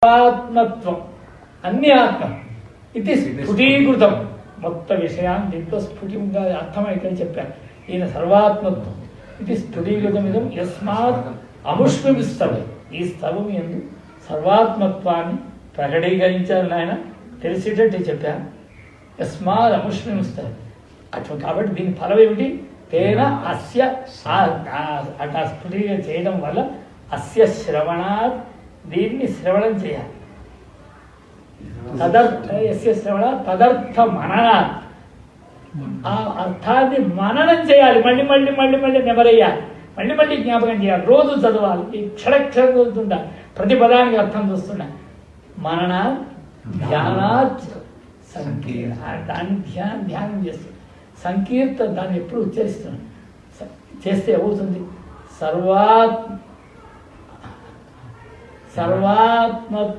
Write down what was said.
ఆత్మత్వం అన్ని ఆత్మ ఇది స్ఫుటీకృతం. మొత్తం విషయాన్ని దీంట్లో స్ఫుటింగా అర్థమైతే చెప్పారు. ఈయన సర్వాత్మత్వం ఇది స్ఫుటీకృతం. ఇదం యస్మాత్ అముష్మిస్తవం. ఈ స్తవం ఎందు సర్వాత్మత్వాన్ని ప్రకటీకరించాలని ఆయన తెలిసేటట్టు చెప్పారు. యస్మాత్ అముష్మిస్తవం. అటు కాబట్టి దీని ఫలం ఏమిటి? తేన అస్య అట్లా స్ఫుటీగా చేయడం వల్ల అస్య శ్రవణాత్ దీన్ని శ్రవణం చేయాలి. శ్రవణ తదర్థ మననాత్ ఆ అర్థాన్ని మననం చేయాలి. మళ్ళీ మళ్ళీ మళ్ళీ మళ్ళీ నెమరయ్యాలి. మళ్ళీ మళ్ళీ జ్ఞాపకం చేయాలి. రోజు చదవాలి. ఈ క్షణక్షరం చదువుతుంటా. ప్రతి పదానికి అర్థం చూస్తున్నా. మననాత్ ధ్యానాత్ దాన్ని ధ్యానం చేస్తుంది. సంకీర్త దాన్ని ఎప్పుడు ఉచ్చరిస్తున్నాను. చేస్తే ఏమవుతుంది? సర్వాత్మ